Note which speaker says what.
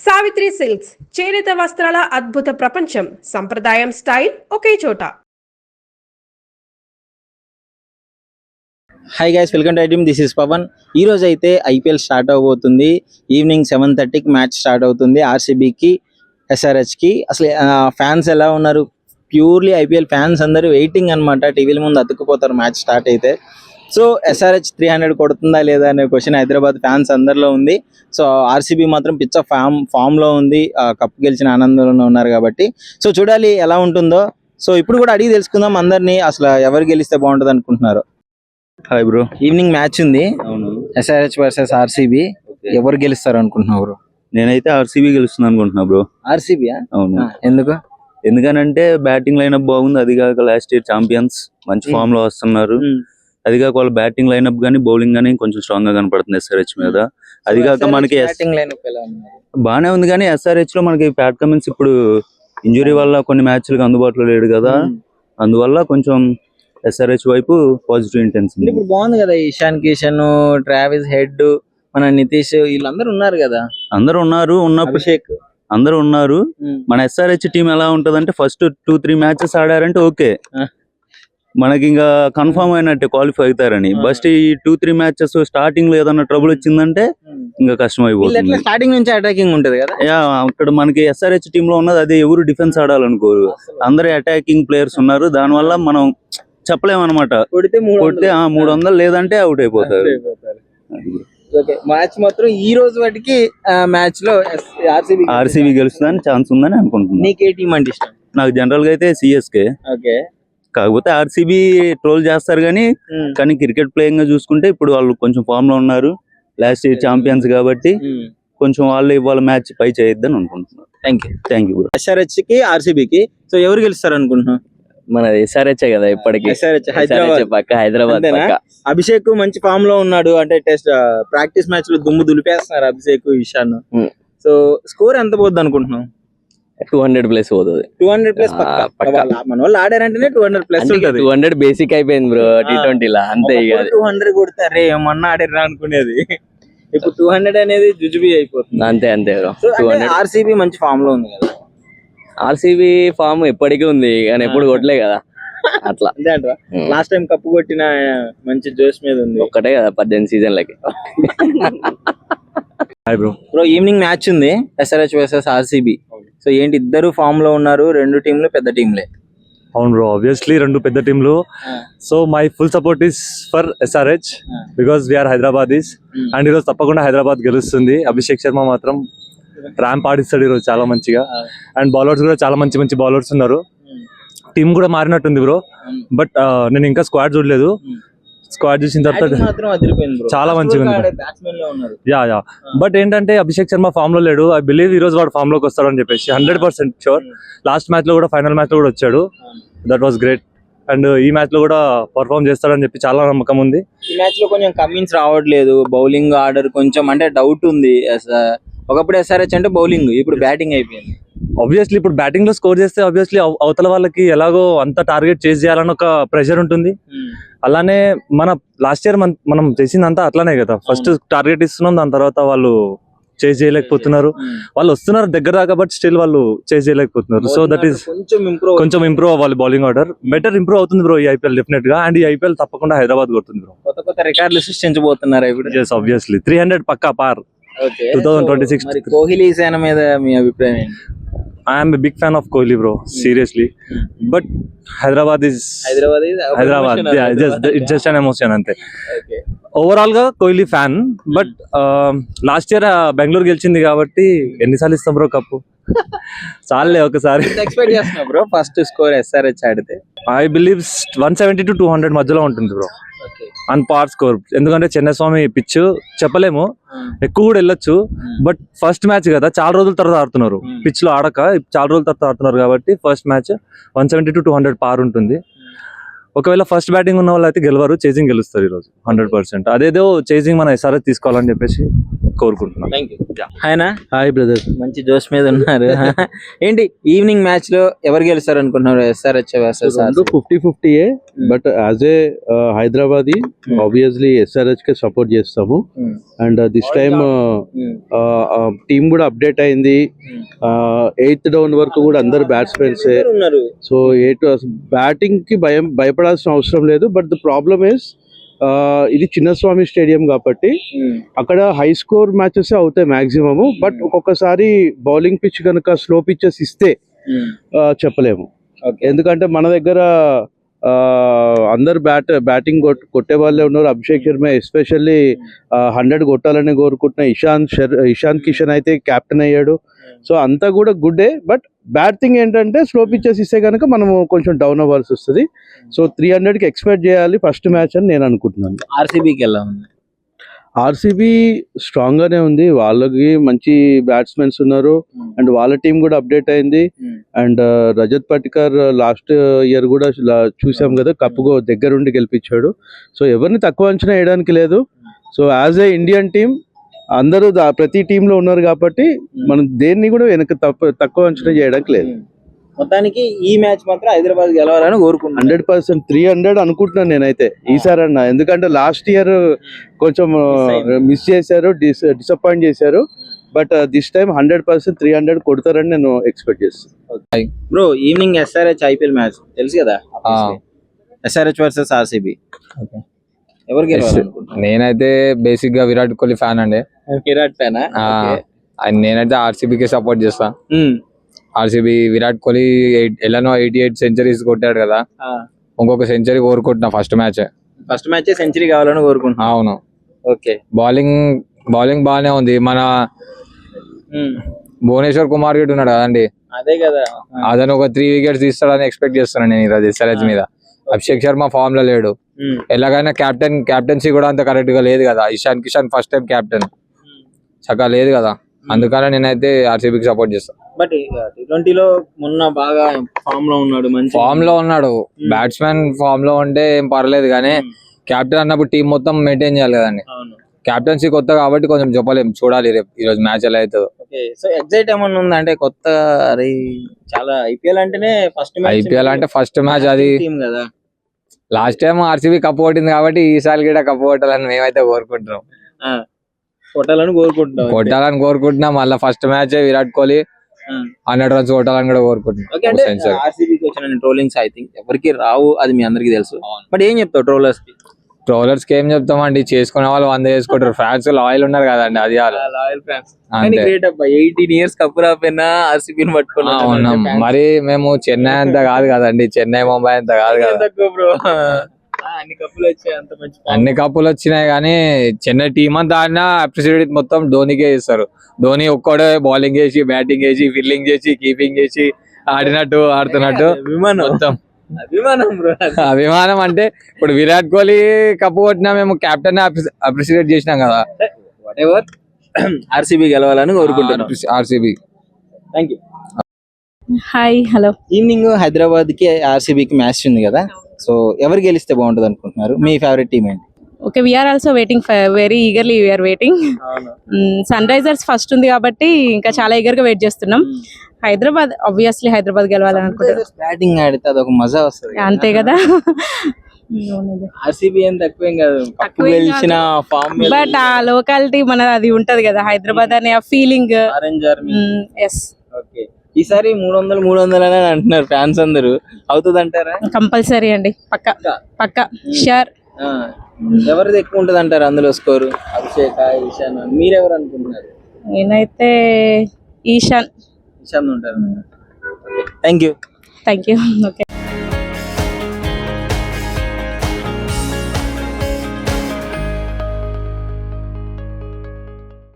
Speaker 1: Savitri silks చేనేత వస్త్రాల అద్భుత ప్రపంచం. సంప్రదాయం స్టైల్ ఒకే చోట.
Speaker 2: Hi guys, welcome to I team. This is Pavan. ఈ రోజు అయితే ఐపీఎల్ స్టార్ట్ అవబోతుంది. ఈవినింగ్ 7:30కి మ్యాచ్ స్టార్ట్ అవుతుంది ఆర్సీబీకి ఎస్ఆర్హెచ్కి. అసలు ఫ్యాన్స్ ఎలా ఉన్నారు? ప్యూర్లీ ఐపీఎల్ ఫ్యాన్స్ అందరూ వెయిటింగ్ అనమాట. టీవీల ముందు అతుక్కుపోతారు మ్యాచ్ స్టార్ట్ అయితే. సో ఎస్ఆర్హెచ్ 300 కొడుతుందా లేదా అనే క్వశ్చన్ హైదరాబాద్ ఫ్యాన్స్ అందరిలో ఉంది. సో ఆర్సీబీ మాత్రం పిచ్చ ఫామ్లో ఉంది. కప్ గెలిచిన ఆనందంలో ఉన్నారు కాబట్టి సో చూడాలి ఎలా ఉంటుందో. సో ఇప్పుడు కూడా అడిగి తెలుసుకుందాం అందరినీ, అసలు ఎవరు గెలిస్తే బాగుంటుంది అనుకుంటున్నారు.
Speaker 3: Hi bro.
Speaker 2: ఈవినింగ్ మ్యాచ్ ఉంది,
Speaker 3: అవును.
Speaker 2: SRH versus RCB. ఎవరు గెలుస్తారు అనుకుంటున్నావు బ్రో?
Speaker 3: నేనైతే ఆర్సీబీ గెలుస్తుంది అనుకుంటున్నా బ్రో.
Speaker 2: ఆర్సీబీ?
Speaker 3: అవును.
Speaker 2: ఎందుకు?
Speaker 3: ఎందుకనంటే బ్యాటింగ్ లైనప్ బాగుంది. అది కాక లాస్ట్ ఇయర్ ఛాంపియన్స్ మంచి ఫామ్ లో వస్తున్నారు. అది కాక వాళ్ళ బ్యాటింగ్ లైనప్ గానీ బౌలింగ్ గానీ కొంచెం స్ట్రాంగ్ గా కనపడుతుంది ఎస్ఆర్హెచ్ మీద. అది కాక మనకి బానే ఉంది కానీ ఎస్ఆర్హెచ్ లో మనకి ప్యాట్ కమిన్స్ ఇప్పుడు ఇంజురీ వల్ల కొన్ని మ్యాచ్లకు అందుబాటులో లేడు కదా, అందువల్ల కొంచెం ఎస్ఆర్హెచ్ వైపు పాజిటివ్ ఇంటెన్స్.
Speaker 2: ఇప్పుడు బాగుంది కదా, ఇషాన్ కిషన్, ట్రావిస్ హెడ్, మన నితీష్, వీళ్ళందరూ ఉన్నారు కదా.
Speaker 3: అందరూ ఉన్నారు, ఉన్నప్పుడు
Speaker 2: అభిషేక్
Speaker 3: అందరూ ఉన్నారు. మన ఎస్ఆర్హెచ్ టీం ఎలా ఉంటదంటే ఫస్ట్ 2-3 మ్యాచెస్ ఆడారంటే ఓకే, మనకి ఇంకా కన్ఫర్మ్ అయినట్టే క్వాలిఫై అవుతారని. బస్ట్ ఈ 2-3 మ్యాచెస్ స్టార్టింగ్ లో ఏదన్నా ట్రబుల్ వచ్చిందంటే ఇంకా కష్టం అయిపోతుంది.
Speaker 2: స్టార్టింగ్ నుంచి అటాకింగ్ ఉంటది కదా.
Speaker 3: అక్కడ మనకి ఎస్ఆర్హెచ్ టీమ్ లో ఉన్నది అదే, ఎవరు డిఫెన్స్ ఆడాలనుకోరు, అందరూ అటాకింగ్ ప్లేయర్స్ ఉన్నారు. దాని వల్ల మనం చెప్పలేమన్నమాట. కొడితే 300 లేదంటే అవుట్ అయిపోతారు.
Speaker 2: మ్యాచ్ మాత్రం ఈ రోజు వాటికి మ్యాచ్ లో
Speaker 3: ఆర్సీబీ గెలుస్తుందని ఛాన్స్ ఉందని అనుకుంటున్నాను.
Speaker 2: నీకు ఏ టీం అంటే ఇష్టం?
Speaker 3: నాకు జనరల్ గా అయితే సిఎస్కే. కాకపోతే ఆర్సీబీ ట్రోల్ చేస్తారు కానీ క్రికెట్ ప్లేయింగ్ గా చూసుకుంటే ఇప్పుడు వాళ్ళు కొంచెం ఫామ్ లో ఉన్నారు. లాస్ట్ ఇయర్ ఛాంపియన్స్ కాబట్టి కొంచెం వాళ్ళు ఇవాళ మ్యాచ్ పై చేయొద్దని అనుకుంటున్నాను. Thank you.
Speaker 2: ఎస్ఆర్హెచ్ కి ఆర్సీబీకి సో ఎవరు గెలుస్తారు అనుకుంటున్నాను?
Speaker 4: మన ఎస్ఆర్హెచ్ కదా ఇప్పటికి. హైదరాబాద్
Speaker 2: అభిషేక్ మంచి ఫామ్ లో ఉన్నాడు, అంటే టెస్ట్ ప్రాక్టీస్ మ్యాచ్ లో దుమ్ము దులిపేస్తున్నారు అభిషేక్, ఇషాన్. సో స్కోర్ ఎంత పోద్ది అనుకుంటున్నాం?
Speaker 4: 200+ పోతుంది.
Speaker 2: 200+ మన వాళ్ళు ఆడారంటేనే 200+ ఉంటుంది.
Speaker 4: 200 బేసిక్ అయిపోయింది బ్రో T20 లా, అంతే.
Speaker 2: 200 కొడతారే మొన్న ఆడారు అనుకునేది, ఇప్పుడు 200 అనేది జుజుబీ అయిపోతుంది.
Speaker 4: అంతే బ్రో.
Speaker 2: ఆర్సీబీ మంచి ఫామ్ లో ఉంది కదా.
Speaker 4: ఆర్సీబీ ఫామ్ ఎప్పటికీ ఉంది కానీ ఎప్పుడు కొట్టలే కదా, అట్లా.
Speaker 2: లాస్ట్ టైం కప్పు కొట్టిన మంచి జోష్ మీద ఉంది.
Speaker 4: ఒక్కటే కదా 18 సీజన్లకి.
Speaker 2: బ్రో ఈవినింగ్ మ్యాచ్ ఉంది, ఎస్ఆర్హెచ్ వర్సెస్ ఆర్సీబీ. సో ఏంటి, ఇద్దరు ఫామ్ లో ఉన్నారు, రెండు టీంలు పెద్ద టీంలే.
Speaker 5: అవును బ్రో, ఆబ్వియస్లీ రెండు పెద్ద టీంలు. So my full support is for SRH because we are Hyderabadis and ఈరోజు తప్పకుండా హైదరాబాద్ గెలుస్తుంది. అభిషేక్ శర్మ మాత్రం ర్యాంప్ ఆడిస్తాడు ఈరోజు చాలా మంచిగా. అండ్ బౌలర్స్ కూడా చాలా మంచి బౌలర్స్ ఉన్నారు. టీం కూడా మారినట్టుంది బ్రో, బట్ నేను ఇంకా స్క్వాడ్ చూడలేదు. స్క్వాడ్ చూసిన తర్వాత చాలా మంచిగా ఉంది. యా బట్ ఏంటంటే అభిషేక్ శర్మ ఫామ్ లో లేడు. ఐ బిలీవ్ ఈ రోజు వాడు ఫామ్ లోకి వస్తాడని చెప్పేసి 100% షూర్. లాస్ట్ మ్యాచ్ లో కూడా, ఫైనల్ మ్యాచ్ లో కూడా వచ్చాడు. That was great. అండ్ ఈ మ్యాచ్ లో కూడా పర్ఫార్మ్ చేస్తాడని చెప్పి చాలా నమ్మకం ఉంది.
Speaker 2: ఈ మ్యాచ్ లో కొంచెం కమిన్స్ రావట్లేదు, బౌలింగ్ ఆర్డర్ కొంచెం అంటే డౌట్ ఉంది. ఒకప్పుడు ఎస్ఆర్హెచ్ అంటే బౌలింగ్, ఇప్పుడు బ్యాటింగ్ అయిపోయింది.
Speaker 5: ఆబ్వియస్లీ ఇప్పుడు బ్యాటింగ్ లో స్కోర్ చేస్తే ఆబ్వియస్లీ అవతల వాళ్ళకి ఎలాగో అంత టార్గెట్ చేసి చేయాలని ఒక ప్రెషర్ ఉంటుంది. అలానే మన లాస్ట్ ఇయర్ మనం చేసిందంతా అట్లానే కదా, ఫస్ట్ టార్గెట్ ఇస్తున్నాం, దాని తర్వాత వాళ్ళు చేసి చేయలేకపోతున్నారు. వాళ్ళు వస్తున్నారు దగ్గర దాకా, బట్ స్టిల్ వాళ్ళు చేసి చేయలేకపోతున్నారు. సో దట్ ఈస్ కొంచెం ఇంప్రూవ్ అవ్వాలి. బౌలింగ్ ఆర్డర్ బెటర్ ఇంప్రూవ్ అవుతుంది బ్రో ఈ ఐపీఎల్ డెఫినెట్ గా. అండ్ ఈ ఐపీఎల్ తప్పకుండా హైదరాబాద్ కొడుతుంది బ్రో.
Speaker 2: కొత్త రికార్డులు సృష్టించబోతున్నారు ఇప్పుడు.
Speaker 5: ఆబ్వియస్లీ 300 పక్కా పార్ 2026.
Speaker 2: కోహ్లీ సేన మీద మీ అభిప్రాయం ఏంటి?
Speaker 5: I am a big fan of Kohli bro, seriously. But Hyderabad. Yeah, it's just an emotion ante. Overall ga Kohli fan, but last year Bangalore గెలిచింది కాబట్టి ఎన్నిసార్లు ఇస్తాం బ్రో కప్పు? చాలే ఒకసారి.
Speaker 2: ఎక్స్పెక్ట్ చేస్తున్నా బ్రో ఫస్ట్ స్కోర్ ఎస్ఆర్హెచ్ ఆడితే?
Speaker 5: I believe 170 to 200 మధ్యలో ఉంటుంది బ్రో. అండ్ పార్ స్కోర్, ఎందుకంటే చెన్నస్వామి పిచ్ చెప్పలేము, ఎక్కువ కూడా వెళ్ళొచ్చు. బట్ ఫస్ట్ మ్యాచ్ కదా, చాలా రోజుల తర్వాత ఆడుతున్నారు, పిచ్ లో ఆడక చాలా రోజుల తర్వాత ఆడుతున్నారు కాబట్టి ఫస్ట్ మ్యాచ్ 170 to 200 పార్ ఉంటుంది. ఒకవేళ ఫస్ట్ బ్యాటింగ్ ఉన్న వాళ్ళు అయితే గెలవరు, చేసింగ్ గెలుస్తారు ఈ రోజు 100%. అదేదో చేసింగ్ మన SRH తీసుకోవాలని చెప్పేసి కోరుకుంటున్నాం.
Speaker 2: Thank you. ఆయన
Speaker 6: హాయ్ బ్రదర్.
Speaker 2: మంచి జోష్ మీద ఉన్నారు. ఏంటి ఈవినింగ్ మ్యాచ్ లో ఎవరు గెలుస్తారు అనుకుంటున్నారు? SRH వర్సెస్
Speaker 6: రెండు 50-50 but as a Hyderabadi obviously SRH K support చేస్తాము. అండ్ దిస్ టైమ్ టీమ్ కూడా అప్డేట్ అయింది. 8th డౌన్ వరకు కూడా అందరు బ్యాట్స్మెన్స్.
Speaker 2: ఉన్నారు.
Speaker 6: సో బ్యాటింగ్ కి భయపడాల్సిన అవసరం లేదు. బట్ ద ప్రాబ్లమ్ ఇస్ ఇది చిన్నస్వామి స్టేడియం కాబట్టి అక్కడ హై స్కోర్ మ్యాచెస్ అవుతాయి మాక్సిమం. బట్ ఒక్కొక్కసారి బౌలింగ్ పిచ్ కనుక స్లో పిచెస్ ఇస్తే చెప్పలేము. ఎందుకంటే మన దగ్గర అందరు బ్యాటింగ్ కొట్టే వాళ్ళే ఉన్నారు. అభిషేక్ శర్మ ఎస్పెషల్లీ 100 కొట్టాలని కోరుకుంటున్న. ఇషాంత్ కిషన్ అయితే కెప్టెన్ అయ్యాడు. సో అంతా కూడా గుడ్డే. బట్ బ్యాడ్ థింగ్ ఏంటంటే స్లో పిచెస్ ఇస్తే కనుక మనము కొంచెం డౌన్ అవ్వాల్సి వస్తుంది. సో 300కి ఎక్స్పెక్ట్ చేయాలి ఫస్ట్ మ్యాచ్ అని నేను అనుకుంటున్నాను.
Speaker 2: RCBకి ఎలా ఉంది?
Speaker 6: ఆర్సీబీ స్ట్రాంగ్ గానే ఉంది. వాళ్ళకి మంచి బ్యాట్స్మెన్స్ ఉన్నారు అండ్ వాళ్ళ టీం కూడా అప్డేట్ అయింది. అండ్ రజత్ పటికర్ లాస్ట్ ఇయర్ కూడా చూసాం కదా, కప్పు దగ్గరుండి గెలిపించాడు. సో ఎవరిని తక్కువ అంచనా వేయడానికి లేదు. So as a Indian team అందరూ ప్రతి టీంలో ఉన్నారు కాబట్టి మనం దేన్ని కూడా వెనక తక్కువ అంచనా చేయడానికి లేదు.
Speaker 2: మొత్తానికి ఈ మ్యాచ్ మాత్రం హైదరాబాద్ గెలవాలని కోరుకుంటున్నాను.
Speaker 6: 100% 300 అనుకుంటున్నాను నేనైతే ఈసారి అన్న. ఎందుకంటే లాస్ట్ ఇయర్ కొంచెం మిస్ చేశారు, డిసప్పాయింట్ చేశారు. బట్ దిస్ టైమ్ 100% 300 కొడతారని నేను ఎక్స్పెక్ట్ చేస్తాను.
Speaker 2: Bro evening SRH IPL match తెలుసు కదా, SRH వర్సెస్ RCB. ఎవరు గెలవాలనుకుంటున్నారు?
Speaker 7: నేనైతే బేసిక్ గా విరాట్ కోహ్లీ ఫ్యాన్ అండి.
Speaker 2: విరాట్ ఫ్యానా?
Speaker 7: నేనైతే RCBకి సపోర్ట్ చేస్తా. RCB విరాట్ కోహ్లీ ఎలానో 88 సెంచరీస్ కొట్టాడు కదా, ఇంకొక సెంచరీ కోరుకుంటున్నా ఫస్ట్ మ్యాచ్
Speaker 2: సెంచరీ కావాలని కోరుకుంటున్నా.
Speaker 7: అవును.
Speaker 2: ఓకే.
Speaker 7: బౌలింగ్ బాగానే ఉంది. మన భువనేశ్వర్ కుమార్ గిట్ ఉన్నాడు కదండి,
Speaker 2: అదే కదా,
Speaker 7: అతను ఒక 3 వికెట్స్ తీస్తాడని ఎక్స్పెక్ట్ చేస్తున్నాను నేను ఈరోజు SRH మీద. అభిషేక్ శర్మ ఫామ్ లో లేడు. ఎలాగైనా క్యాప్టెన్సీ కూడా అంత కరెక్ట్ గా లేదు కదా. Ishan Kishan first time captain చక్కగా లేదు కదా, అందుకనే నేనైతే RCBకి సపోర్ట్ చేస్తాను.
Speaker 2: బట్ T20లో మొన్న బాగా ఫామ్ లో ఉన్నాడు, మంచి
Speaker 7: ఫామ్ లో ఉన్నాడు. బ్యాట్స్మెన్ ఫామ్ లో ఉంటే ఏం పర్లేదు కానీ క్యాప్టెన్ అన్నప్పుడు టీం మొత్తం మెయింటైన్ చేయాలి కదండి. క్యాప్టెన్సీ కొత్త కాబట్టి కొంచెం చెప్పలేం, చూడాలి రేపు ఈ రోజు మ్యాచ్ ఎలా అవుతుందో.
Speaker 2: సో ఎగ్జైట్ ఏమన్నా ఉందా అంటే కొత్త చాలా IPL అంటేనే
Speaker 7: ఫస్ట్ మ్యాచ్ అది
Speaker 2: కదా.
Speaker 7: లాస్ట్ టైం RCB కప్పు కొట్టింది కాబట్టి ఈసారి కూడా కప్పు కొట్టాలని మేమైతే కోరుకుంటున్నాం. కొట్టాలని కోరుకుంటున్నాం. మళ్ళీ first match Virat Kohli 100 runs కొట్టాలని కూడా కోరుకుంటున్నాం.
Speaker 2: RCBకి వచ్చిన ట్రోలింగ్స్ ఐ థింక్ ఎవరికి రావు, అది మీ అందరికి తెలుసు. బట్ ఏం చెప్తావు
Speaker 7: ట్రోలర్స్ కి ఏం చెప్తామండి, చేసుకునే వాళ్ళు 100 చేసుకుంటారు. ఫ్యాన్స్ లాయల్ ఉన్నారు కదండి, అది
Speaker 2: లాయల్ ఫ్యాన్స్. 18 years కప్పు రాపోయినా RCBని పట్టుకున్నాం.
Speaker 7: మరి మేము చెన్నై అంత కాదు కదండి, చెన్నై ముంబై అంత కాదు కదా. అన్ని కప్పులు వచ్చినాయి కానీ చెన్నై టీం అంతా ఆడినా అప్రిషియేట్ మొత్తం ధోనికే ఇస్తారు. ధోని ఒక్కడే బౌలింగ్ చేసి, బ్యాటింగ్ చేసి, ఫీల్డింగ్ చేసి, కీపింగ్ చేసి ఆడినట్టు ఆడుతున్నట్టు మొత్తం అభిమానం. అంటే ఇప్పుడు విరాట్ కోహ్లీ కప్పు కొట్టినా మేము కెప్టెన్ అప్రిషియేట్ చేసినాం కదా.
Speaker 2: RCB గెలవాలని కోరుకుంటున్నాం.
Speaker 7: RCB.
Speaker 2: Thank you.
Speaker 8: Hi, hello.
Speaker 2: Evening Hyderabad కి RCBకి మ్యాచ్ ఉంది కదా, సో ఎవరు గెలిస్తే బాగుంటది అనుకుంటున్నారు? మీ ఫేవరెట్ టీం ఏంటి?
Speaker 8: Okay, we are also waiting very eagerly we are waiting. Sunrisers first ఉంది కాబట్టి ఇంకా చాలా ఈగర్ గా వెయిట్ చేస్తున్నాం. హైదరాబాద్ ఆబ్వియస్లీ హైదరాబాద్ గెలవాలని అనుకుంటున్నాం.
Speaker 2: బ్యాటింగ్ ఆడితే అదొక మజా వస్తుంది,
Speaker 8: అంతే కదా.
Speaker 2: RCB ఏం తక్కువేం కాదు, గెలిచిన ఫామ్.
Speaker 8: బట్ ఆ లోకాలిటీ మన అది ఉంటది కదా, హైదరాబాద్ అనే ఆ ఫీలింగ్. ఎస్.
Speaker 2: ఓకే, ఈసారి 300 అని అంటున్నారు ఫ్యాన్స్ అందరూ, అవుతుంది అంటారా?
Speaker 8: కంపల్సరీ అండి, పక్కా షూర్.
Speaker 2: ఎవరిది ఎక్కువ ఉంటది అంటారు అందులో స్కోరు? అభిషేక్, ఇషాన్, మీరెవరు అనుకుంటున్నారు?
Speaker 8: నేనైతే ఈశాన్
Speaker 2: ఉంటారు. Thank you.
Speaker 8: ఓకే.